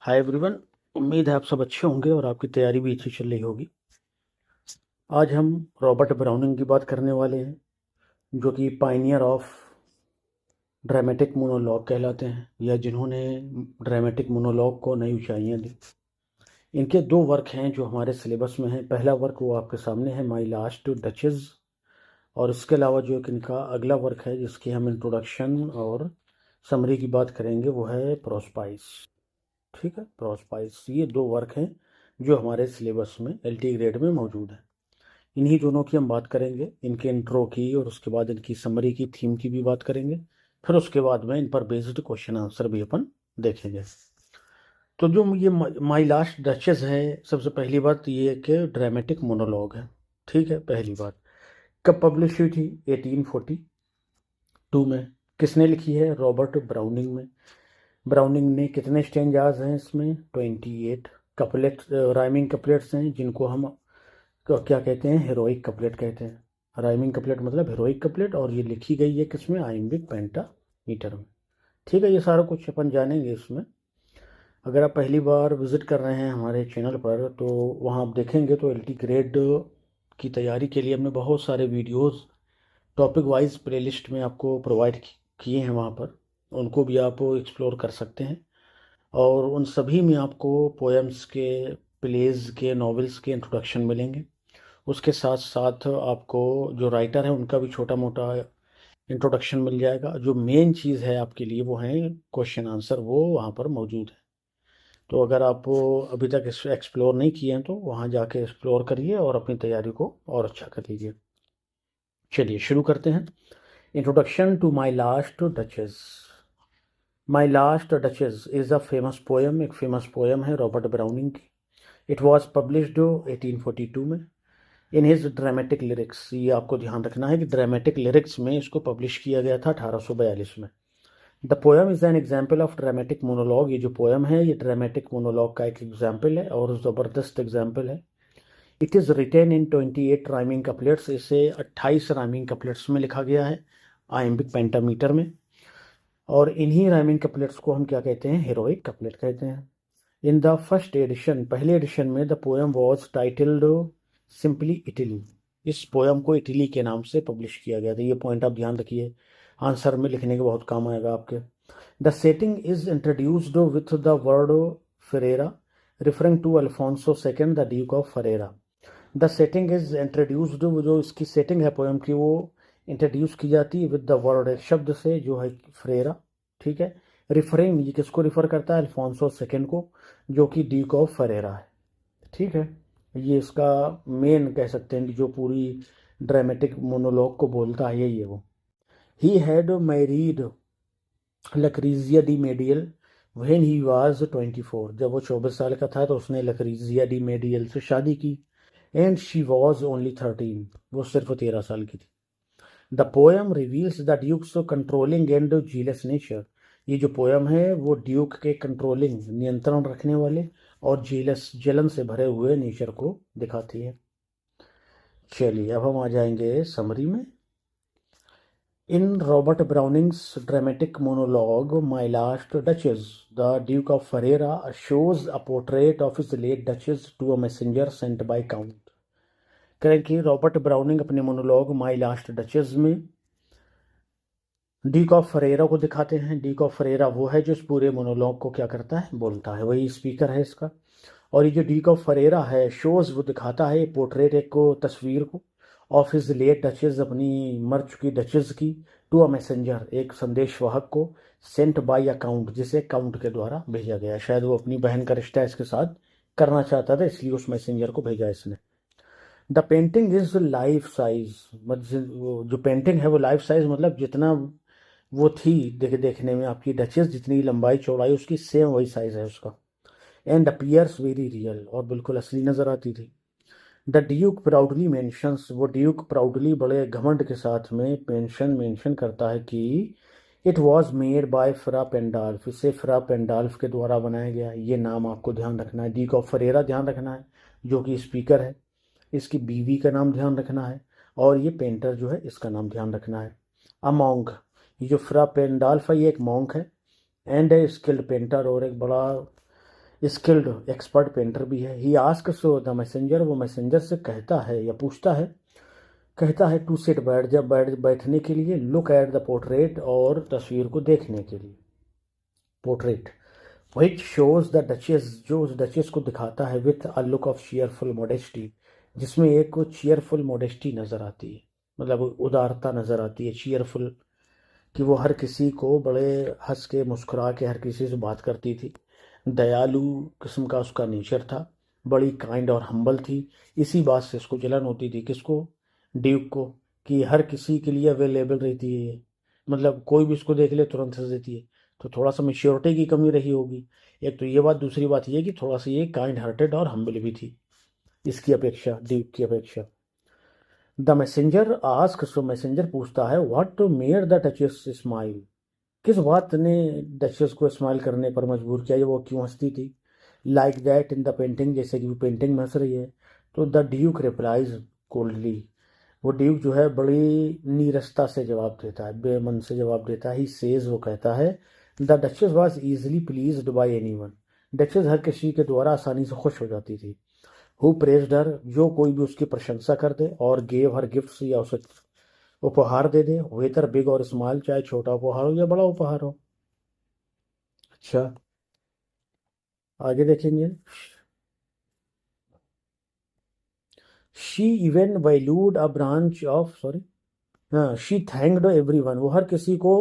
Hi everyone. उम्मीद है आप सब अच्छे होंगे और आपकी तैयारी भी अच्छी चल रही होगी। आज हम रॉबर्ट ब्राउनिंग की बात करने वाले हैं, जो कि पायनियर ऑफ ड्रामेटिक मोनोलॉग कहलाते हैं, या जिन्होंने ड्रामेटिक मोनोलॉग को नई ऊंचाइयां दी। इनके दो वर्क हैं जो हमारे सिलेबस में हैं। पहला वर्क वो आपके सामने है, माई लास्ट डचेस, और इसके अलावा जो एक इनका अगला वर्क है जिसकी हम इंट्रोडक्शन और समरी की बात करेंगे वो है प्रोस्पाइस। ठीक है, प्रोस्पाइस। ये दो वर्क हैं जो हमारे सिलेबस में एलटी ग्रेड में मौजूद हैं। इन्हीं दोनों की हम बात करेंगे, इनके इंट्रो की, और उसके बाद इनकी समरी की, थीम की भी बात करेंगे। फिर उसके बाद में इन पर बेस्ड क्वेश्चन आंसर भी अपन देखेंगे। तो जो ये माई लास्ट डचेस है, सबसे पहली बात ये है कि ड्रामेटिक मोनोलॉग है। ठीक है, पहली बात। कब पब्लिश हुई थी? 1842 में। किसने लिखी है? रॉबर्ट ब्राउनिंग में। ब्राउनिंग ने कितने स्टेंजाज हैं इसमें? 28 कपलेट, राइमिंग कपलेट्स हैं, जिनको हम क्या कहते हैं? हेरोइक कपलेट कहते हैं। राइमिंग कपलेट मतलब हेरोइक कपलेट, और ये लिखी गई है किसमें? आइम्बिक पेंटामीटर में। ठीक है, ये सारा कुछ अपन जानेंगे इसमें। अगर आप पहली बार विजिट कर रहे हैं हमारे चैनल पर, तो वहाँ आप देखेंगे तो एलटी ग्रेड की तैयारी के लिए हमने बहुत सारे वीडियोस टॉपिक वाइज प्लेलिस्ट में आपको प्रोवाइड किए हैं। वहाँ पर उनको भी आप एक्सप्लोर कर सकते हैं, और उन सभी में आपको पोएम्स के, प्लेज के, नॉवेल्स के इंट्रोडक्शन मिलेंगे। उसके साथ साथ आपको जो राइटर है उनका भी छोटा मोटा इंट्रोडक्शन मिल जाएगा। जो मेन चीज़ है आपके लिए वो है क्वेश्चन आंसर, वो वहाँ पर मौजूद है। तो अगर आप अभी तक इस एक्सप्लोर नहीं किए हैं तो वहाँ जाके एक्सप्लोर करिए और अपनी तैयारी को और अच्छा कर लीजिए। चलिए शुरू करते हैं। Introduction to my last duchess. My last duchess is a famous poem, एक फेमस पोएम है रॉबर्ट ब्राउनिंग की। इट वॉज पब्लिश्ड 1842 में। इन हिज ड्रामेटिक लिरिक्स, ये आपको ध्यान रखना है कि ड्रामेटिक लिरिक्स में इसको पब्लिश किया गया था 1842 में। The poem is an example of dramatic monologue. ये जो पोएम है ये ड्रामेटिक मोनोलॉग का एक एग्जाम्पल है, और ज़बरदस्त एग्जाम्पल है। It is written in 28 rhyming couplets. इसे 28 राइमिंग कपलेट्स में लिखा गया है, आइम्बिक पेंटामीटर में। और इन्हीं राइमिंग कपलेट्स को हम क्या कहते हैं? हेरोइक कपलेट कहते हैं। इन द फर्स्ट एडिशन, पहले एडिशन में, the poem was titled simply Italy. इस पोएम को इटली के नाम से पब्लिश किया गया था। ये पॉइंट आप ध्यान रखिए, आंसर में लिखने के बहुत काम आएगा आपके। The setting is introduced with the word Ferrara, referring to Alfonso second the duke of Ferrara. The setting is introduced, जो इसकी सेटिंग है पोएम की, वो इंट्रोड्यूस की जाती है विद द वर्ड, एक शब्द से जो है फ्रेरा। ठीक है, रिफरिंग, ये किसको रिफर करता है? अल्फोंसो सेकेंड को, जो कि ड्यूक ऑफ फरेरा है। ठीक है, ये इसका मेन कह सकते हैं कि जो पूरी ड्रामेटिक मोनोलॉग को बोलता है, यही है वो। He had married Lucrezia de Medici when he was 24। जब वो 24 साल का था तो उसने लक्रीजिया डी मेडियल से शादी की। एंड शी वॉज ओनली 13, वो सिर्फ 13 साल की थी। The poem reveals the duke's controlling and jealous nature. ये जो पोएम है वो ड्यूक के कंट्रोलिंग, नियंत्रण रखने वाले, और जीलस, जलन से भरे हुए नेचर को दिखाती है। चलिए अब हम आ जाएंगे समरी में। In Robert Browning's dramatic monologue My last Duchess, the duke of Ferrara shows a portrait of his late duchess to a messenger sent by count. करें कि रॉबर्ट ब्राउनिंग अपने मोनोलॉग माई लास्ट डचेस में duke of Ferrara को दिखाते हैं। Duke of Ferreira वो है जो इस पूरे मोनोलॉग को क्या करता है? बोलता है, वही स्पीकर है इसका। और ये जो ड्यूक ऑफ फरेरा है, शोज, वो दिखाता है पोर्ट्रेट, एक को, तस्वीर को, ऑफ हिज लेट डचेस, अपनी मर चुकी डचेस की, टू अ मैसेंजर, एक संदेशवाहक को, सेंट बाय अकाउंट, जिसे काउंट के द्वारा भेजा गया। शायद वो अपनी बहन का रिश्ता इसके साथ करना चाहता था, इसलिए उस मैसेंजर को भेजा इसने। The painting is life size, मतलब जो पेंटिंग है वो लाइफ साइज, मतलब जितना वो थी देखने में, आपकी डचेस जितनी लंबाई चौड़ाई उसकी, सेम वही साइज है उसका। एंड अपीयर्स वेरी रियल, और बिल्कुल असली नजर आती थी। द ड्यूक प्राउडली मेंशंस, वो ड्यूक प्राउडली, बड़े घमंड के साथ में मेंशन करता है कि इट वॉज मेड बाय फ्रा पेंडाल्फ, इसे फ्रा पेंडाल्फ के द्वारा बनाया गया। ये नाम आपको ध्यान रखना है। ड्यूक ऑफ फरेरा ध्यान रखना है, जो कि स्पीकर है। इसकी बीवी का नाम ध्यान रखना है, और ये पेंटर जो है इसका नाम ध्यान रखना है। अ मॉन्क, ये जो फ्रा पेंडाल्फ है ये एक मॉन्क है, एंड ए स्किल्ड पेंटर, और एक बड़ा स्किल्ड एक्सपर्ट पेंटर भी है। ही आस्क्स द मैसेंजर, वो मैसेंजर से कहता है या पूछता है, कहता है टू सिट, बैठने के लिए, लुक एट द पोर्ट्रेट, और तस्वीर को देखने के लिए, portrait, which shows the duchess, जो उस डचेस को दिखाता है, with a look of cheerful modesty, जिसमें एक चीयरफुल मोडेस्टी नजर आती है, मतलब उदारता नजर आती है, चीयरफुल, कि वो हर किसी को बड़े हंस के मुस्कुरा के हर किसी से बात करती थी। दयालु किस्म का उसका नेचर था, बड़ी काइंड और हम्बल थी। इसी बात से इसको जलन होती थी, किसको, ड्यूक को, कि हर किसी के लिए अवेलेबल रहती है ये, मतलब कोई भी इसको देख ले तुरंत हंस देती है। तो थोड़ा सा मेच्योरिटी की कमी रही होगी, एक तो ये बात, दूसरी बात ये कि थोड़ा सा ये काइंड हार्टेड और हम्बल भी थी इसकी अपेक्षा, ड्यूक की अपेक्षा। The messenger ask, so messenger पूछता है, what made the duchess smile, किस बात ने डचेस को स्माइल करने पर मजबूर किया, ये वो क्यों हंसती थी। Like that in the painting, जैसे कि वो पेंटिंग में हंस रही है। तो द ड्यूक रिप्लाइज कोल्डली, वो ड्यूक जो है बड़ी नीरसता से जवाब देता है, बेमन से जवाब देता है। ही सेज, वो कहता है, the duchess was easily pleased by any one, duchess हर किसी के द्वारा आसानी से खुश हो जाती थी। हु प्रेज्ड हर, जो कोई भी उसकी प्रशंसा कर दे, और गेव हर गिफ्ट्स, या उसे उपहार दे दे, वेदर बिग और स्मॉल, चाहे छोटा उपहार हो या बड़ा उपहार हो। अच्छा, आगे देखेंगे। She even valued a branch of, sorry, हाँ, शी थैंक्ड एवरीवन, वो हर किसी को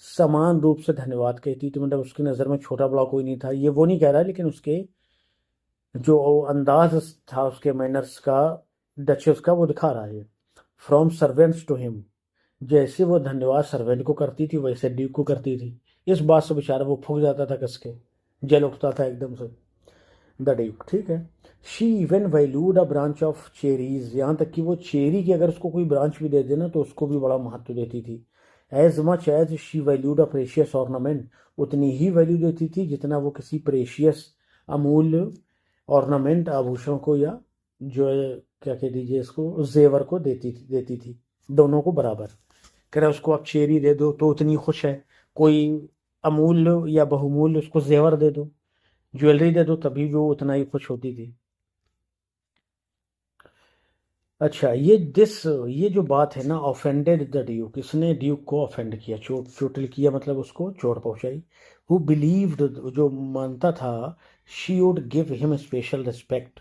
समान रूप से धन्यवाद कहती थी, मतलब उसकी नज़र में छोटा बड़ा कोई नहीं था, ये वो नहीं कह रहा है, लेकिन उसके जो अंदाज था, उसके मैनर्स का, डचेस का, वो दिखा रहा है। फ्रॉम सर्वेंट्स टू हिम, जैसे वो धन्यवाद सर्वेंट को करती थी वैसे ड्यूक को करती थी। इस बात से बेचारा वो फूक जाता था, कस के जल उठता था एकदम से, द ड्यूक, ठीक है। She even valued a branch of cherries, यहाँ तक कि वो चेरी की अगर उसको कोई ब्रांच भी दे देना तो उसको भी बड़ा महत्व देती थी। As much as she valued a precious ornament, उतनी ही वैल्यू देती थी जितना वो किसी प्रेशियस, अमूल्य ऑर्नामेंट, आभूषण को, या जो है, क्या कह दीजिए इसको, जेवर को देती थी दोनों को बराबर। कह रहा उसको आप चेरी दे दो तो उतनी खुश है, कोई अमूल्य या बहुमूल्य उसको जेवर दे दो, ज्वेलरी दे दो, तभी भी वो उतना ही खुश होती थी। अच्छा, ये जो बात है ना, ऑफेंडेड द ड्यूक, इसने ड्यूक को ऑफेंड किया, चोटिल किया, मतलब उसको चोट पहुंचाई। हु बिलीव्ड, जो मानता था, she would give him special respect,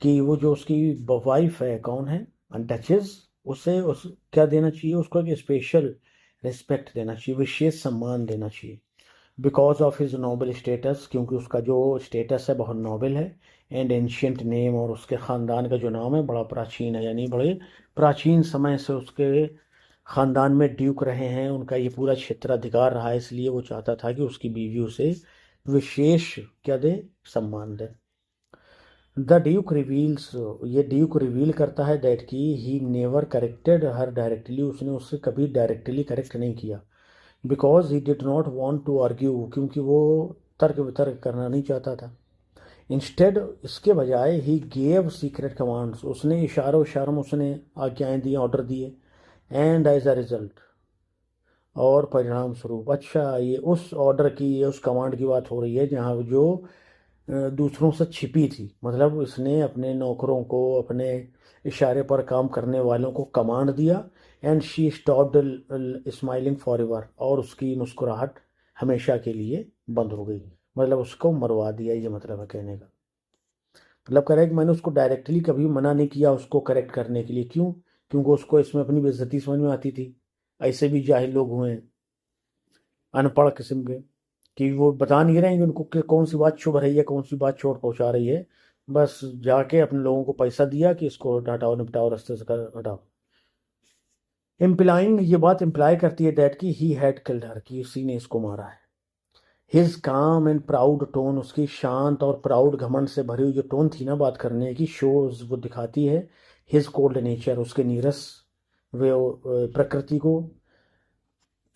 कि वो जो उसकी वाइफ है, कौन है, डचेस, उसे उस क्या देना चाहिए, उसको एक स्पेशल रिस्पेक्ट देना चाहिए, विशेष सम्मान देना चाहिए। Because of his noble status, क्योंकि उसका जो स्टेटस है बहुत नोबल है। एंड एंशियंट नेम, और उसके ख़ानदान का जो नाम है बड़ा प्राचीन है, यानी बड़े प्राचीन समय से उसके ख़ानदान में ड्यूक रहे हैं, उनका ये पूरा क्षेत्राधिकार रहा है, इसलिए वो चाहता था कि उसकी बीवी उसे विशेष क्या दे, सम्मान दे। द ड्यूक रिवील्स, ये ड्यूक रिवील करता है दैट कि he never corrected her directly, उसने उससे कभी डायरेक्टली करेक्ट नहीं किया। Because he did not want to argue, क्योंकि वो तर्क वितर्क करना नहीं चाहता था। इंस्टेड, इसके बजाय, ही गेव सीक्रेट कमांड्स, उसने इशारों इशारों में उसने आज्ञाएं दी, ऑर्डर दिए। एंड एज अ रिजल्ट, और परिणाम स्वरूप, अच्छा, ये उस ऑर्डर की, ये उस कमांड की बात हो रही है जहाँ जो दूसरों से छिपी थी, मतलब इसने अपने नौकरों को, अपने इशारे पर काम करने वालों को कमांड दिया। And she stopped smiling for ever, और उसकी मुस्कुराहट हमेशा के लिए बंद हो गई, मतलब उसको मरवा दिया, ये मतलब है कहने का। मतलब कह रहा है कि मैंने उसको डायरेक्टली कभी मना नहीं किया उसको करेक्ट करने के लिए, क्यों, क्योंकि उसको इसमें अपनी बेइज्जती समझ में आती थी। ऐसे भी जाहिल लोग हुए हैं, अनपढ़ किस्म के, कि वो बता नहीं रहे हैं कि उनको कि कौन सी बात शुभ रही है, कौन सी बात चोट पहुंचा रही है, बस जाके अपने लोगों को पैसा दिया कि इसको हटाओ, निपटाओ, रास्ते से हटाओ। इम्प्लाइंग, ये बात इम्प्लाई करती है दैट कि ही हैड किल्ड हर, कि इसी ने इसको मारा है। His calm and proud tone, उसकी शांत और प्राउड घमंड से भरी हुई जो टोन थी ना बात करने की, शोज, वो दिखाती है हिज कोल्ड नेचर, उसके नीरस वे प्रकृति को।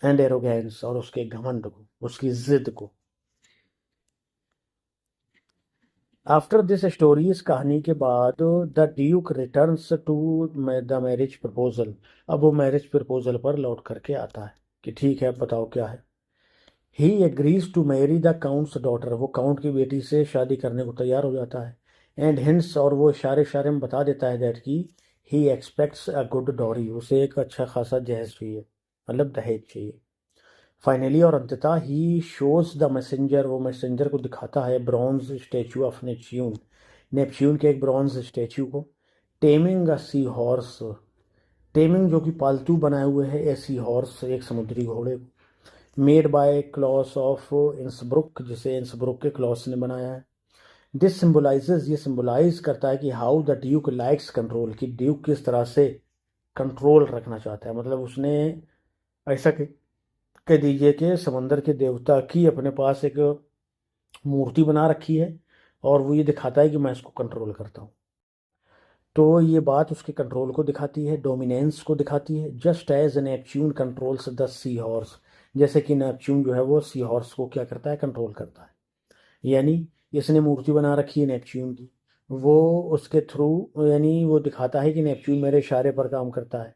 एंड एरोगेंस, और उसके घमंड को, उसकी जिद को। आफ्टर दिस स्टोरी, इस कहानी के बाद, the duke returns to the marriage proposal, अब वो मैरिज प्रपोजल पर लौट करके आता है कि ठीक है, बताओ क्या है। He agrees to marry the count's daughter, वो काउंट की बेटी से शादी करने को तैयार हो जाता है। एंड हिंट्स, और वो इशारे इशारे में बता देता है दैट की ही एक्सपेक्ट्स अ गुड डॉरी, उसे एक अच्छा खासा जहेज चाहिए, मतलब दहेज चाहिए। फाइनली, और अंततः ही शोज द मैसेंजर, वो मैसेंजर को दिखाता है bronze statue of Neptune, Neptune के एक ब्रॉन्ज स्टैचू को। टेमिंग अ सी हॉर्स, टेमिंग जो कि पालतू बनाए हुए है ए सी हॉर्स, एक समुद्री घोड़े, made by Claus of Innsbruck, जिसे इंसब्रुक के क्लॉस ने बनाया है। दिस सिंबलाइजेज, ये सिंबलाइज करता है कि how the Duke likes control, कि ड्यूक किस तरह से कंट्रोल रखना चाहता है। मतलब उसने ऐसा कह दीजिए कि समंदर के देवता की अपने पास एक मूर्ति बना रखी है, और वो ये दिखाता है कि मैं इसको कंट्रोल करता हूँ। तो ये बात उसके कंट्रोल को दिखाती है, डोमिनेंस को दिखाती है। Just as Neptune controls the sea horse, जैसे कि नेपच्यून जो है वो सी हॉर्स को क्या करता है, कंट्रोल करता है। यानी इसने मूर्ति बना रखी है नेपच्यून की, वो उसके थ्रू, यानी वो दिखाता है कि नेपच्यून मेरे इशारे पर काम करता है।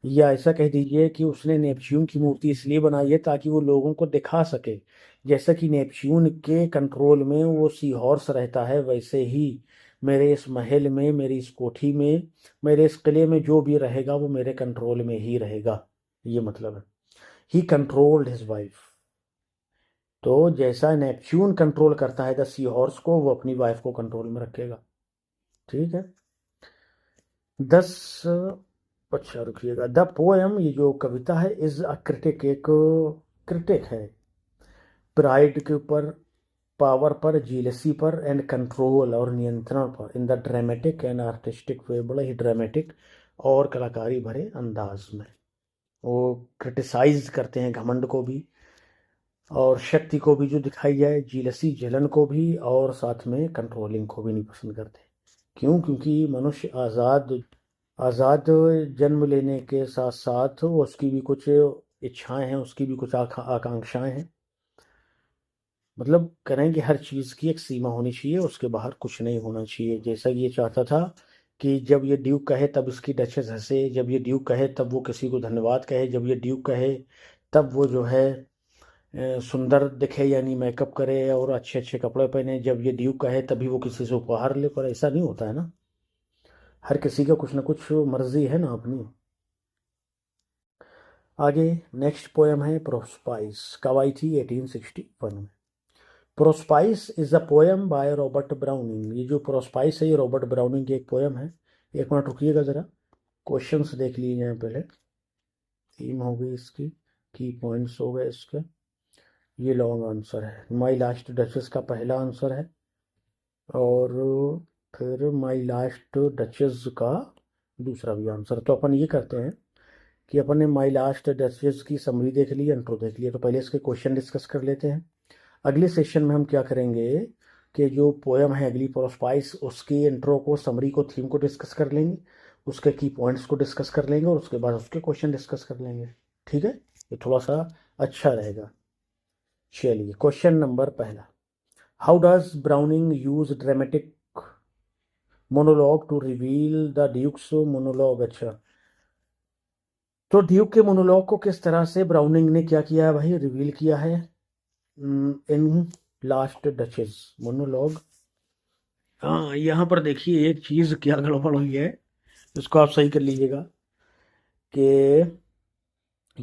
या ऐसा कह दीजिए कि उसने नेपच्यून की मूर्ति इसलिए बनाई है ताकि वो लोगों को दिखा सके, जैसा कि नेपच्यून के कंट्रोल में वो सी हॉर्स रहता है, वैसे ही मेरे इस महल में, मेरी इस कोठी में, मेरे इस किले में जो भी रहेगा वो मेरे कंट्रोल में ही रहेगा, ये मतलब है। ही कंट्रोल्ड हिज वाइफ, तो जैसा नेपच्यून कंट्रोल करता है द सी हॉर्स को, वो अपनी वाइफ को कंट्रोल में रखेगा। ठीक है। 10, अच्छा रुकिएगा। द पोएम, ये जो कविता है, इज अ क्रिटिक, एक क्रिटिक है प्राइड के ऊपर, पावर पर, जीलसी पर, एंड कंट्रोल और नियंत्रण पर, in the dramatic and artistic way, बड़े ही ड्रामेटिक और कलाकारी भरे अंदाज में वो क्रिटिसाइज करते हैं घमंड को भी, और शक्ति को भी जो दिखाई जाए, जीलसी जलन को भी, और साथ में कंट्रोलिंग को भी नहीं पसंद करते। क्यों? क्योंकि मनुष्य आज़ाद, आज़ाद जन्म लेने के साथ साथ उसकी भी कुछ इच्छाएं हैं, उसकी भी कुछ आकांक्षाएं हैं। मतलब करें कि हर चीज़ की एक सीमा होनी चाहिए, उसके बाहर कुछ नहीं होना चाहिए। जैसा ये चाहता था कि जब ये ड्यूक कहे तब इसकी डचेस हंसे, जब ये ड्यूक कहे तब वो किसी को धन्यवाद कहे, जब ये ड्यूक कहे तब वो जो है सुंदर दिखे, यानी मेकअप करे और अच्छे अच्छे कपड़े पहने, जब ये ड्यूक कहे तभी वो किसी से उपहार ले, पर ऐसा नहीं होता है ना। हर किसी का कुछ ना कुछ मर्जी है ना अपनी। आगे नेक्स्ट पोएम है प्रोस्पाइस, कब आई थी? 1861 में। Prospice is a poem by Robert Browning, ये जो प्रोस्पाइस है ये रॉबर्ट ब्राउनिंग की एक पोएम है। एक मिनट रुकिएगा ज़रा, क्वेश्चंस देख लीजिए यहाँ पहले। थीम हो गई इसकी, की पॉइंट्स हो गए इसके, ये लॉन्ग आंसर है। माई लास्ट डचेस का पहला आंसर है, और फिर माई लास्ट डचेस का दूसरा भी आंसर। तो अपन ये करते हैं कि अपन ने माई लास्ट डचेस की समरी देख ली, इंट्रो देख लिया, तो पहले इसके क्वेश्चन डिस्कस कर लेते हैं। अगले सेशन में हम क्या करेंगे कि जो पोएम है अगली प्रोस्पाइस, उसकी इंट्रो को, समरी को, थीम को डिस्कस कर लेंगे, उसके की पॉइंट्स को डिस्कस कर लेंगे, और उसके बाद उसके क्वेश्चन डिस्कस कर लेंगे। ठीक है, ये थोड़ा सा अच्छा रहेगा। चलिए, क्वेश्चन नंबर पहला, how does Browning use dramatic monologue to reveal the duke's monologue? अच्छा, तो ड्यूक के मोनोलॉग को किस तरह से ब्राउनिंग ने क्या किया है भाई, रिवील किया है इन लास्ट डचेस मोनोलॉग। हाँ, यहाँ पर देखिए एक चीज़ क्या गड़बड़ हुई है, इसको आप सही कर लीजिएगा कि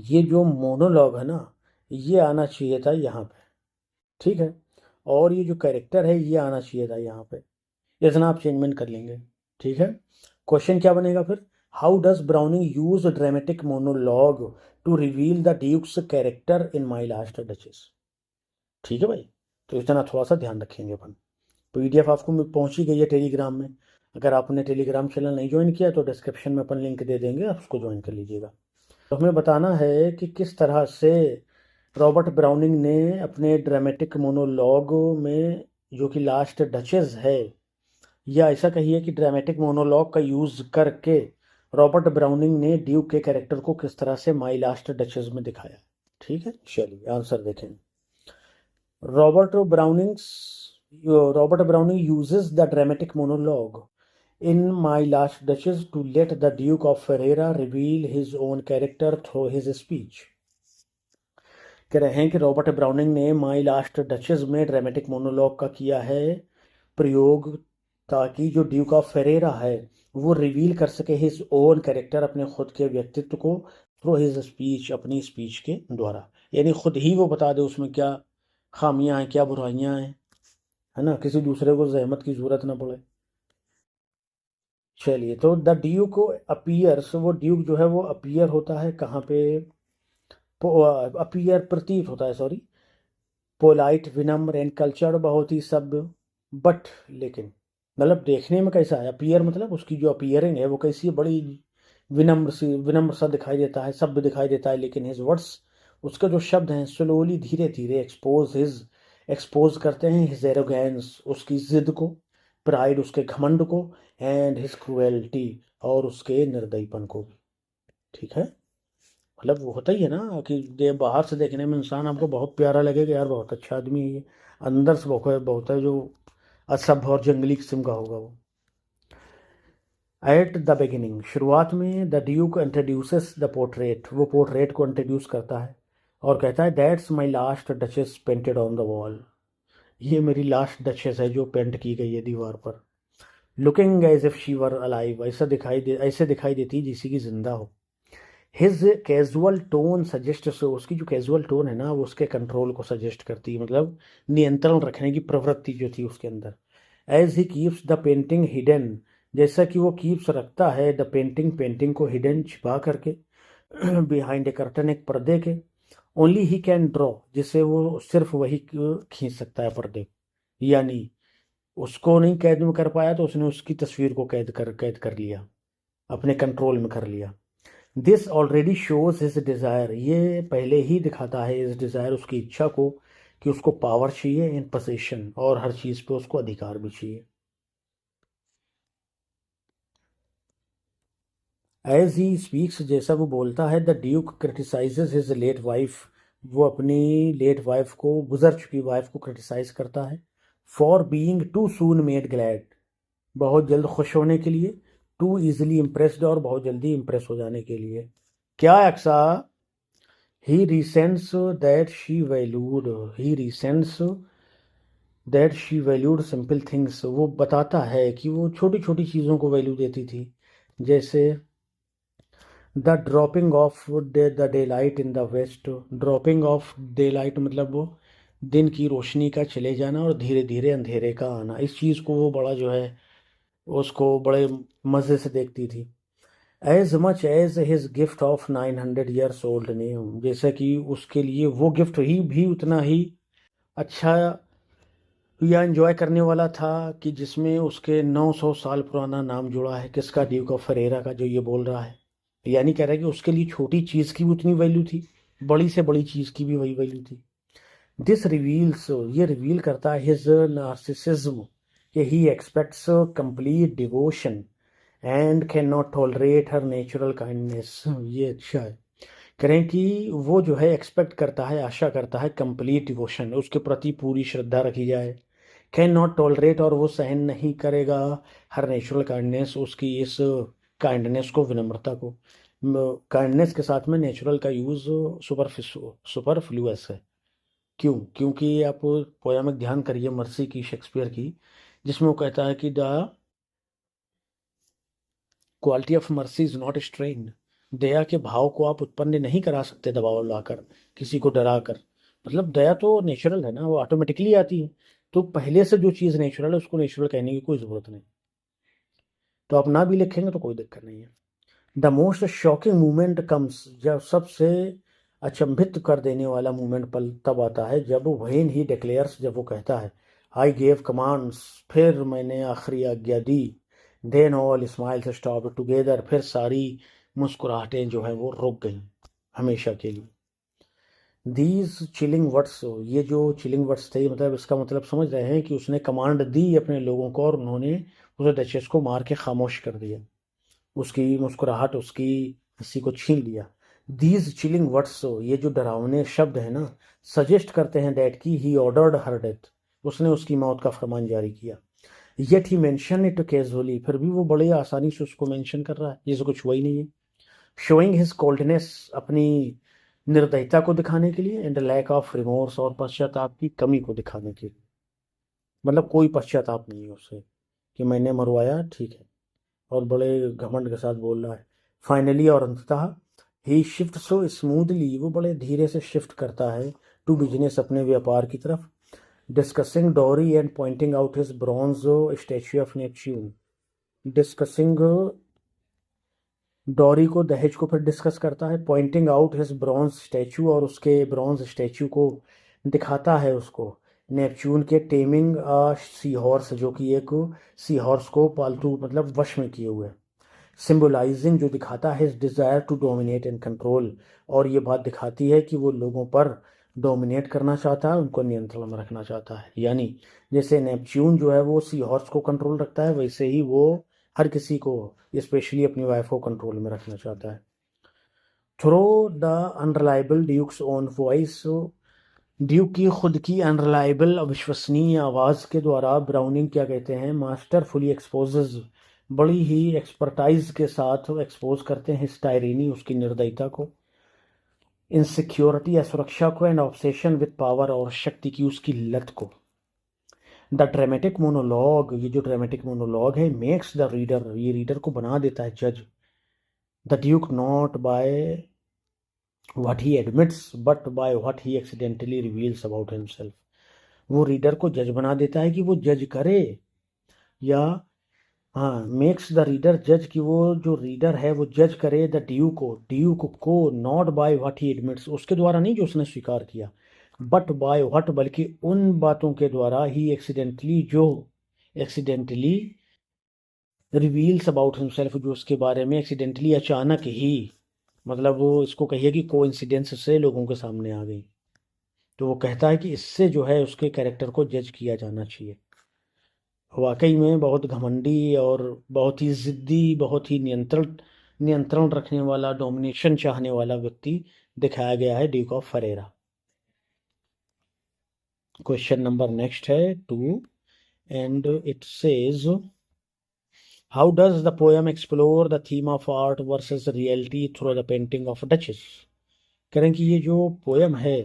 ये जो मोनोलॉग है ना, ये आना चाहिए था यहाँ पे। ठीक है, और ये जो कैरेक्टर है ये आना चाहिए था यहाँ पे, इतना आप चेंजमेंट कर लेंगे। ठीक है, क्वेश्चन क्या बनेगा फिर? How does Browning use dramatic monologue to reveal the duke's character in My last Duchess? ठीक है भाई, तो इतना थोड़ा सा ध्यान रखेंगे अपन। पीडीएफ आपको पहुंची गई है टेलीग्राम में। अगर आपने टेलीग्राम चैनल नहीं ज्वाइन किया तो डिस्क्रिप्शन में अपन लिंक दे देंगे, आप उसको ज्वाइन कर लीजिएगा। तो हमें बताना है कि किस तरह से रॉबर्ट ब्राउनिंग ने अपने ड्रामेटिक मोनोलॉग में, जो कि लास्ट डचेस है, या ऐसा कहिए कि ड्रामेटिक मोनोलॉग का यूज करके रॉबर्ट ब्राउनिंग ने ड्यूक के कैरेक्टर को किस तरह से माई लास्ट डचेस में दिखाया। ठीक है, चलिए आंसर देखें। Robert browning Robert Browning uses the dramatic monologue in My Last Duchess to let the Duke of Ferrara reveal his own character through his speech. कह रहे हैं कि रॉबर्ट ब्राउनिंग ने माई लास्ट डचेस में dramatic monologue का किया है प्रयोग, ताकि जो ड्यूक ऑफ फेरेरा है वो रिवील कर सके हिज ओन कैरेक्टर, अपने खुद के व्यक्तित्व को, थ्रू हिज स्पीच, अपनी स्पीच के द्वारा। यानी खुद ही वो बता दे उसमें क्या खामियां हैं, क्या बुराइयां हैं, है ना, किसी दूसरे को जहमत की जरूरत ना पड़े। चलिए, तो द ड्यूक अपीयर्स, वो ड्यूक जो है वो अपीयर होता है कहाँ पे, अपीयर प्रतीत होता है, सॉरी, पोलाइट, विनम्र एंड कल्चर्ड, बहुत ही सभ्य, बट लेकिन, मतलब देखने में कैसा है, अपीयर मतलब उसकी जो अपीयरिंग है वो कैसी है, बड़ी विनम्र सा दिखाई देता है, सभ्य दिखाई देता है, लेकिन हिज वर्ड्स, उसके जो शब्द हैं, स्लोली, धीरे धीरे, एक्सपोज करते हैं हिज एरोगेंस, उसकी जिद को, प्राइड, उसके घमंड को, एंड हिज क्रुएल्टी, और उसके निर्दयीपन को भी। ठीक है, मतलब वो होता ही है ना कि बाहर से देखने में इंसान आपको बहुत प्यारा लगेगा, यार बहुत अच्छा आदमी है ये, अंदर से बहुत है जो असभ्य और जंगली किस्म का होगा वो। एट द बिगिनिंग, शुरुआत में, the Duke introduces the portrait, वो पोर्ट्रेट को इंट्रोड्यूस करता है और कहता है that's my last duchess painted on the wall, ये मेरी लास्ट डचेस है जो पेंट की गई है दीवार पर। Looking as if she were alive, ऐसे दिखाई देती जैसे कि जिंदा हो। हिज कैजुअल टोन सजेस्ट, उसकी जो कैजुअल टोन है ना वो उसके कंट्रोल को सजेस्ट करती है, मतलब नियंत्रण रखने की प्रवृत्ति जो थी उसके अंदर। As he keeps the painting hidden, जैसा कि वो कीप्स रखता है द पेंटिंग को हिडन, छिपा करके, बिहाइंड ए कर्टन, एक पर्दे के। ओनली ही कैन ड्रॉ, जिसे वो सिर्फ वही खींच सकता है पर्दे, यानी उसको नहीं कैद में कर पाया तो उसने उसकी तस्वीर को कैद कर लिया, अपने कंट्रोल में कर लिया। This already shows his desire, ये पहले ही दिखाता है इस डिज़ायर, उसकी इच्छा को, कि उसको पावर चाहिए इन पोजीशन, और हर चीज़ पे उसको अधिकार भी चाहिए। एज ही स्पीक्स, जैसा वो बोलता है, the duke criticises his late wife, वो अपनी लेट वाइफ को, गुजर चुकी वाइफ को क्रिटिसाइज करता है। For being too soon made glad, बहुत जल्द खुश होने के लिए। टू इजिली इम्प्रेस्ड, और बहुत जल्दी इम्प्रेस हो जाने के लिए। क्या अक्सा, he resents that she valued, he resents that she valued simple things, वो बताता है कि वो छोटी छोटी चीज़ों को वैल्यू देती थी, जैसे the dropping of the daylight in the west, dropping of daylight मतलब वो दिन की रोशनी का चले जाना और धीरे धीरे अंधेरे का आना, इस चीज़ को वो बड़ा जो है उसको बड़े मज़े से देखती थी। As much as his gift of 900 years old name, जैसे कि उसके लिए वो गिफ्ट ही भी उतना ही अच्छा या एंजॉय करने वाला था, कि जिसमें उसके 900 साल पुराना नाम जुड़ा है, किसका, ड्यूक ऑफ फरेरा का, जो ये बोल रहा है। यानी कह रहा है कि उसके लिए छोटी चीज़ की भी उतनी वैल्यू थी, बड़ी से बड़ी चीज़ की भी वही वैल्यू थी। दिस रिवील्स, ये रिवील करता है हिज नार्सिसिज्म, कि he expects complete devotion and can not tolerate her natural kindness, ये अच्छा है। करें कि वो जो है एक्सपेक्ट करता है, आशा करता है कंप्लीट डिवोशन, उसके प्रति पूरी श्रद्धा रखी जाए। कैन नॉट टॉलरेट, और वो सहन नहीं करेगा हर नेचुरल काइंडनेस, उसकी इस काइंडनेस को, विनम्रता को। काइंडनेस के साथ में नेचुरल का यूज़ सुपरफ्लुअस है। क्यों? क्योंकि आप पोया में ध्यान करिए मर्सी की, शेक्सपियर की, जिसमें वो कहता है कि the quality of mercy is not strained, दया के भाव को आप उत्पन्न नहीं करा सकते दबाव लाकर, किसी को डरा कर। मतलब दया तो नेचुरल है ना, वो ऑटोमेटिकली आती है, तो पहले से जो चीज़ नेचुरल है उसको नेचुरल कहने की कोई ज़रूरत नहीं। तो आप ना भी लिखेंगे तो कोई दिक्कत नहीं है। The most shocking movement comes, जब सबसे अचंभित कर देने वाला मूवमेंट पल तब आता है जब व्हेन ही डिक्लेयर्स, जब वो कहता है आई गेव कमांड्स, फिर मैंने आखिरी आज्ञा दी। Then all smiles stop together, फिर सारी मुस्कुराहटें जो हैं वो रुक गईं हमेशा के लिए। दीज चिलिंग वर्ड्स, ये जो चिलिंग वर्ड्स थे, मतलब इसका मतलब समझ रहे हैं कि उसने कमांड दी अपने लोगों को और उन्होंने उसे डचेस को मार के खामोश कर दिया, उसकी मुस्कुराहट, उसकी हंसी को छीन लिया। दीज चिलिंग वर्ड्स, ये जो डरावने शब्द है ना, सजेस्ट करते हैं दैट की ही ऑर्डर्ड हर डेथ, उसने उसकी मौत का फरमान जारी किया। Yet he mention it casually, फिर भी वो बड़े आसानी से उसको मेंशन कर रहा है जैसे कुछ हुआ ही नहीं है। शोइंग हिज कोल्डनेस, अपनी निर्दयता को दिखाने के लिए, एंड लैक ऑफ रिमोर्स, और पश्चाताप की कमी को दिखाने के लिए। मतलब कोई पश्चाताप नहीं है उसे कि मैंने मरवाया, ठीक है, और बड़े घमंड के साथ बोल रहा है। फाइनली, और अंततः, ही शिफ्ट सो स्मूथली, वो बड़े धीरे से शिफ्ट करता है टू बिजनेस, अपने व्यापार की तरफ। Discussing dowry and pointing out his bronze statue of Neptune. Discussing dowry को, दहेज को फिर डिस्कस करता है। Pointing out his bronze statue, और उसके ब्रॉन्ज स्टैचू को दिखाता है उसको, नेपच्यून के। टेमिंग सी हॉर्स, जो कि एक सी हॉर्स को पालतू मतलब वश में किए हुए। सिम्बलाइजिंग, जो दिखाता है his desire to dominate and control, और ये बात दिखाती है कि वो लोगों पर डोमिनेट करना चाहता है, उनको नियंत्रण में रखना चाहता है। यानी जैसे नेपच्यून जो है वो सी हॉर्स को कंट्रोल रखता है, वैसे ही वो हर किसी को, स्पेशली अपनी वाइफ को, कंट्रोल में रखना चाहता है। Through the unreliable duke's own voice, duke की खुद की अनरिलायबल, अविश्वसनीय आवाज़ के द्वारा ब्राउनिंग क्या कहते हैं, मास्टरफुली एक्सपोजेज, बड़ी ही एक्सपर्टाइज के साथ एक्सपोज करते हैं हिस्टायरिनी, उसकी निर्दयता को, इनसिक्योरिटी, असुरक्षा को, एंड ऑब्सेशन विद पावर, और शक्ति की उसकी लत को। द ड्रामेटिक मोनोलॉग, ये जो ड्रामेटिक मोनोलॉग है, मेक्स द रीडर, ये रीडर को बना देता है जज। The duke not by what he admits but by what he accidentally reveals about himself, वो रीडर को जज बना देता है कि वो जज करे, या हाँ, मेक्स द रीडर जज, कि वो जो रीडर है वो जज करे द ड्यूक को not by what he admits, उसके द्वारा नहीं जो उसने स्वीकार किया, बट बाय व्हाट, बल्कि उन बातों के द्वारा ही एक्सीडेंटली, जो एक्सीडेंटली रिवील्स अबाउट हिमसेल्फ, जो उसके बारे में एक्सीडेंटली, अचानक ही, मतलब वो इसको कहिए कि कोइंसिडेंस से लोगों के सामने आ गई, तो वो कहता है कि इससे जो है उसके कैरेक्टर को जज किया जाना चाहिए। वाकई में बहुत घमंडी और बहुत ही ज़िद्दी, बहुत ही नियंत्रण रखने वाला, डोमिनेशन चाहने वाला व्यक्ति दिखाया गया है Duke of Ferreira. Question number next है 2, and it says, how does the poem explore the theme of art versus reality through the painting of duchess. करें कि ये जो पोएम है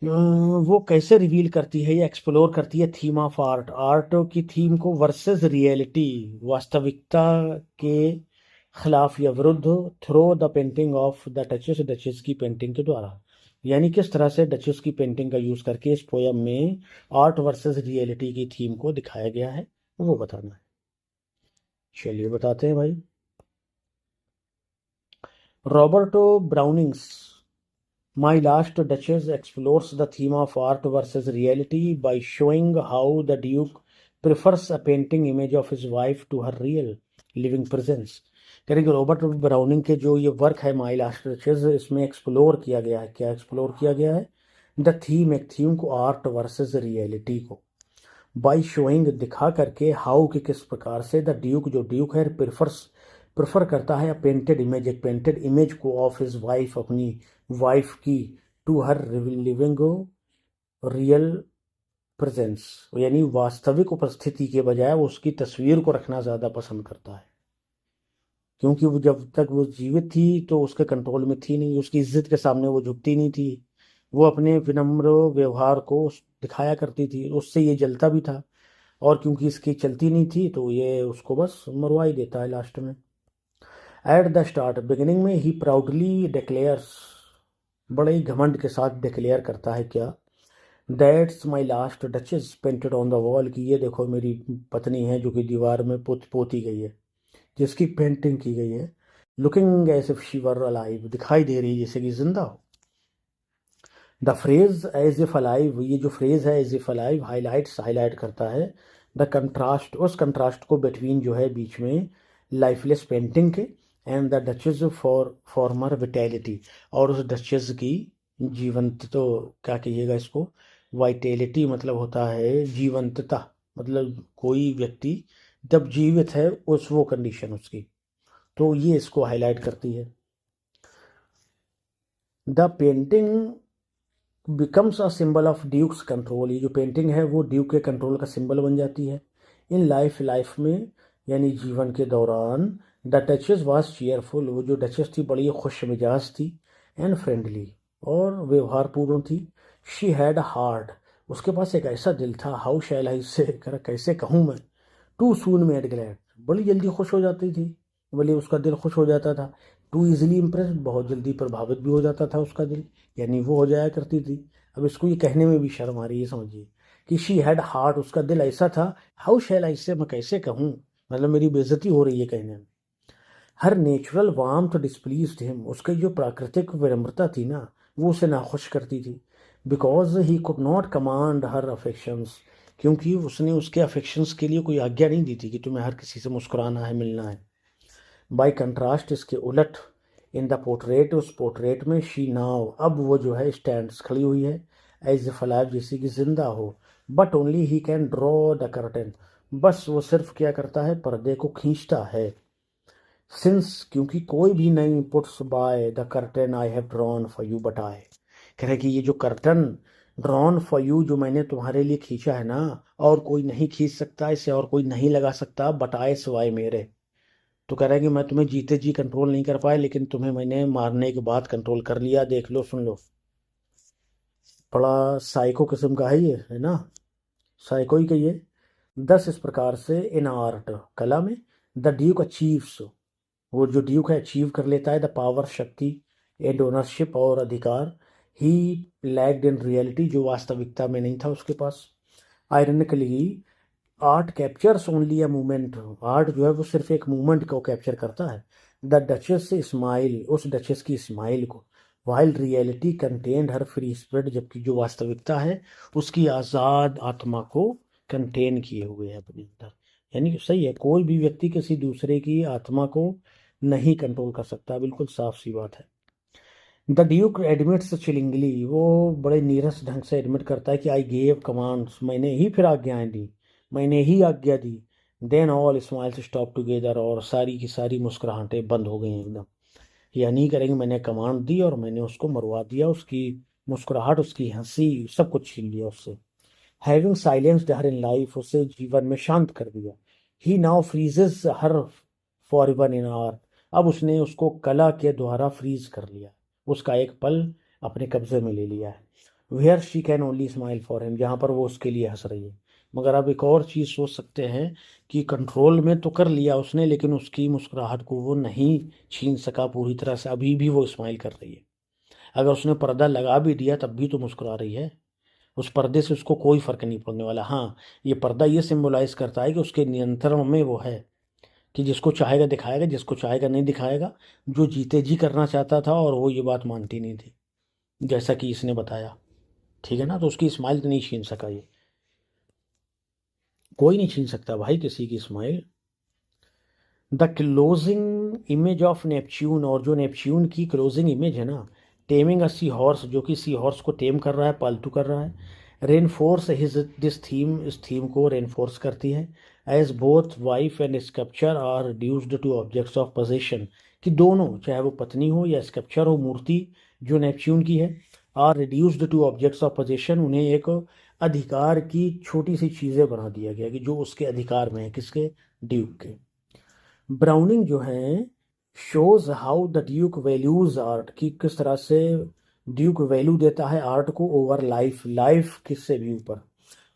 वो कैसे रिवील करती है या एक्सप्लोर करती है थीम ऑफ आर्ट, आर्ट की थीम को, वर्सेस रियलिटी, वास्तविकता के खिलाफ या विरुद्ध, through the painting of the duchess, duchess की पेंटिंग के द्वारा। यानी किस तरह से डचेस की पेंटिंग का यूज़ करके इस पोएम में आर्ट वर्सेस रियलिटी की थीम को दिखाया गया है, वो बताना है। चलिए बताते हैं भाई। Robert Browning's My Last Duchess explores the theme of art versus reality by showing how the Duke prefers a painting image of his wife to her real living presence। करेंगे रॉबर्ट ब्राउनिंग के जो ये work है My last Duchess, इसमें explore किया गया है, क्या एक्सप्लोर किया गया है, द थीम, एक थीम को, आर्ट वर्सेस रियलिटी को, बाई शोइंग, दिखा करके, हाउ, कि किस प्रकार से, द ड्यूक, जो ड्यूक है, प्रेफर करता है पेंटेड इमेज, एक पेंटेड इमेज को, ऑफ हिज वाइफ, अपनी वाइफ की, to her living real presence, यानी वास्तविक उपस्थिति के बजाय वो उसकी तस्वीर को रखना ज़्यादा पसंद करता है, क्योंकि वो जब तक वो जीवित थी तो उसके कंट्रोल में थी नहीं, उसकी इज्जत के सामने वो झुकती नहीं थी, वो अपने विनम्र व्यवहार को दिखाया करती थी, उससे ये जलता भी था, और क्योंकि इसकी चलती नहीं थी तो ये उसको बस मरवा ही देता है लास्ट में। एट द स्टार्ट, बिगिनिंग में, ही प्राउडली डिक्लेयर्स, बड़े ही घमंड के साथ डिक्लेयर करता है क्या, that's my last duchess painted on the wall, कि ये देखो मेरी पत्नी है जो कि दीवार में पोती गई है, जिसकी पेंटिंग की गई है, looking as if she were alive, दिखाई दे रही है जैसे कि जिंदा हो। The phrase as if alive, ये जो फ्रेज है एज इफ अलाइव, हाईलाइट करता है द कंट्रास्ट, उस कंट्रास्ट को बिटवीन, जो है बीच में, लाइफलेस पेंटिंग के, and the duchess farmer vitality, और उस डचेस की जीवंत, तो क्या कहिएगा इसको, वाइटेलिटी मतलब होता है जीवंतता, मतलब कोई व्यक्ति जब जीवित है उस वो कंडीशन उसकी, तो ये इसको हाईलाइट करती है। The painting becomes a symbol of duke's control, ये जो पेंटिंग है वो ड्यूक के कंट्रोल का सिंबल बन जाती है। इन लाइफ में, यानी जीवन के दौरान, द डचेस वाज चीयरफुल, वो जो डचेस थी बड़ी खुश मिजाज थी, एंड फ्रेंडली, और व्यवहारपूर्ण थी। शी हैड हार्ट, उसके पास एक ऐसा दिल था। हाउ शैल आई से, कैसे कहूँ मैं। टू सून मेड ग्लैड, बड़ी जल्दी खुश हो जाती थी, बल्कि उसका दिल खुश हो जाता था। टू इजिली इम्प्रेस्ड, बहुत जल्दी प्रभावित भी हो जाता था उसका दिल, यानी वो हो जाया करती थी। अब इसको ये कहने में भी शर्म आ रही है, समझिए कि शी हैड हार्ट, उसका दिल ऐसा था। हाउ शैल आई से, मैं कैसे कहूँ, मतलब मेरी बेइज्जती हो रही है कहने में। हर नेचुरल वार्मथ डिस्प्लीज्ड हिम, उसकी जो प्राकृतिक विनम्रता थी ना, वो उसे नाखुश करती थी। Because he could not command her affections, क्योंकि उसने उसके अफेक्शंस के लिए कोई आज्ञा नहीं दी थी कि तुम्हें हर किसी से मुस्कुराना है, मिलना है। बाई कंट्रास्ट, इसके उलट, इन द पोर्ट्रेट, उस पोर्ट्रेट में, शी नाउ, अब वो जो है स्टैंड्स, खड़ी हुई है, एज ए फलाइव, जैसे कि जिंदा हो। But only he can draw the curtain, बस वो सिर्फ क्या करता है, पर्दे को खींचता है। सिंस, क्योंकि कोई भी नहीं, puts by the curtain I have drawn for you but I, कह रहे कि ये जो कर्टन ड्रॉन फॉर यू, जो मैंने तुम्हारे लिए खींचा है ना, और कोई नहीं खींच सकता इसे, और कोई नहीं लगा सकता बट आई, सिवाय मेरे। तो कह रहा है कि मैं तुम्हें जीते जी कंट्रोल नहीं कर पाया, लेकिन तुम्हें मैंने मारने के बाद कंट्रोल कर लिया, देख लो, सुन लो। बड़ा साइको किस्म का है ये, है ना, साइको ही कहिए। 10 इस प्रकार से इन आर्ट, कला में, द ड्यूक अचीव्स, वो जो ड्यूक है अचीव कर लेता है, द पावर, शक्ति, एंड ओनरशिप, और अधिकार। ही लैग्ड इन रियलिटी, जो वास्तविकता में नहीं था उसके पास। Ironically, art captures only a movement, art जो है वो सिर्फ एक मूवमेंट को कैप्चर करता है। द डचेस स्माइल, उस डचेस की स्माइल को। वाइल रियलिटी कंटेन्ड हर फ्री स्पिरिट, जबकि जो वास्तविकता है उसकी आज़ाद आत्मा को कंटेन किए हुए है अपने अंदर। यानी कि सही है, कोई भी व्यक्ति किसी दूसरे की आत्मा को नहीं कंट्रोल कर सकता, बिल्कुल साफ सी बात है। द ड्यूक एडमिट्स चिलिंगली, वो बड़े नीरस ढंग से एडमिट करता है कि आई गेव कमांड्स, मैंने ही फिर आज्ञाएं दी, मैंने ही आज्ञा दी। Then all smiles stop together, और सारी की सारी मुस्कुराहटें बंद हो गई एकदम। या नहीं करेंगे, मैंने कमांड दी और मैंने उसको मरवा दिया, उसकी मुस्कुराहट, उसकी हंसी, सब कुछ छीन लिया उससे। Having silenced her in life, उसे जीवन में शांत कर दिया। He now freezes her for ever in art, अब उसने उसको कला के द्वारा फ्रीज कर लिया, उसका एक पल अपने कब्जे में ले लिया है। Where she can only smile for him, जहाँ पर वो उसके लिए हंस रही है। मगर अब एक और चीज़ सोच सकते हैं कि कंट्रोल में तो कर लिया उसने, लेकिन उसकी मुस्कुराहट को वो नहीं छीन सका पूरी तरह से, अभी भी वो स्माइल कर रही है। अगर उसने पर्दा लगा भी दिया तब भी तो मुस्कुरा रही है, उस पर्दे से उसको कोई फर्क नहीं पड़ने वाला। हाँ, ये पर्दा ये सिंबलाइज करता है कि उसके नियंत्रण में वो है, कि जिसको चाहेगा दिखाएगा, जिसको चाहेगा नहीं दिखाएगा। जो जीते जी करना चाहता था और वो ये बात मानती नहीं थी, जैसा कि इसने बताया, ठीक है ना। तो उसकी स्माइल तो नहीं छीन सका ये, कोई नहीं छीन सकता भाई किसी की smile. The closing image of Neptune, और जो नेपच्यून की क्लोजिंग इमेज है ना, टेमिंग अ सी हॉर्स, जो कि सी हॉर्स को टेम कर रहा है, पालतू कर रहा है। रेनफोर्स हिज दिस थीम, इस थीम को रेनफोर्स करती है। As both wife and sculpture are reduced to objects of possession, कि दोनों, चाहे वो पत्नी हो या स्कल्पचर हो, मूर्ति जो नेपच्यून की है, are reduced to objects of possession, उन्हें एक अधिकार की छोटी सी चीज़ें बना दिया गया कि जो उसके अधिकार में है, किसके, ड्यूक के। ब्राउनिंग जो है shows how the Duke values art, कि किस तरह से ड्यूक वैल्यू देता है आर्ट को ओवर लाइफ, लाइफ किससे भी ऊपर।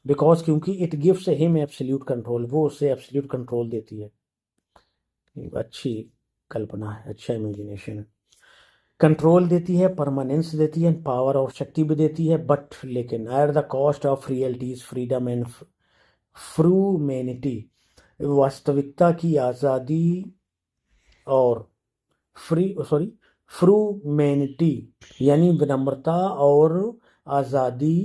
बिकॉज, क्योंकि it gives him absolute control, वो उसे एब्सोल्यूट कंट्रोल देती है। अच्छी कल्पना है, अच्छा इमेजिनेशन है। कंट्रोल देती है, परमानेंस देती है, पावर और शक्ति भी देती है, बट लेकिन at the cost of realities, freedom and humanity, वास्तविकता की आज़ादी और फ्रूमेनिटी, यानी विनम्रता और आज़ादी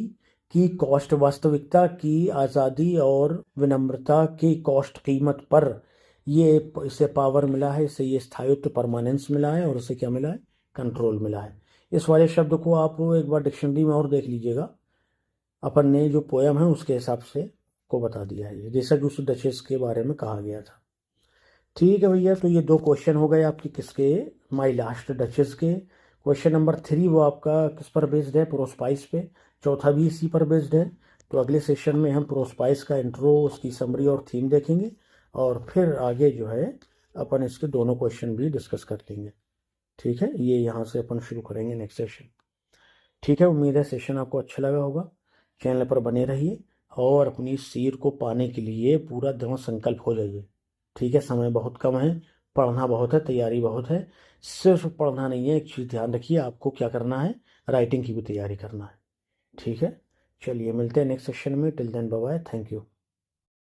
की कॉस्ट, वास्तविकता की आज़ादी और विनम्रता की कॉस्ट, कीमत पर ये इसे पावर मिला है, इसे ये स्थायित्व, परमानेंस मिला है, और इसे क्या मिला है, कंट्रोल मिला है। इस वाले शब्द को आप एक बार डिक्शनरी में और देख लीजिएगा, अपन ने जो पोयम है उसके हिसाब से को बता दिया है, जैसा कि उस डचेस के बारे में कहा गया था। ठीक है भैया, तो ये 2 क्वेश्चन हो गए आपके, किसके, माई लास्ट डचेस के। क्वेश्चन नंबर 3 वो आपका किस पर बेस्ड है, प्रोस्पाइस पे। चौथा भी इसी पर बेस्ड है। तो अगले सेशन में हम प्रोस्पाइस का इंट्रो, उसकी समरी और थीम देखेंगे, और फिर आगे जो है अपन इसके दोनों क्वेश्चन भी डिस्कस कर लेंगे। ठीक है, ये यहाँ से अपन शुरू करेंगे नेक्स्ट सेशन। ठीक है, उम्मीद है सेशन आपको अच्छा लगा होगा। चैनल पर बने रहिए और अपनी सीट को पाने के लिए पूरा दृढ़ संकल्प हो जाइए। ठीक है, समय बहुत कम है, पढ़ना बहुत है, तैयारी बहुत है। सिर्फ पढ़ना नहीं है, एक चीज़ ध्यान रखिए, आपको क्या करना है, राइटिंग की भी तैयारी करना है। ठीक है, चलिए मिलते हैं नेक्स्ट सेशन में। Till then bye bye, thank you.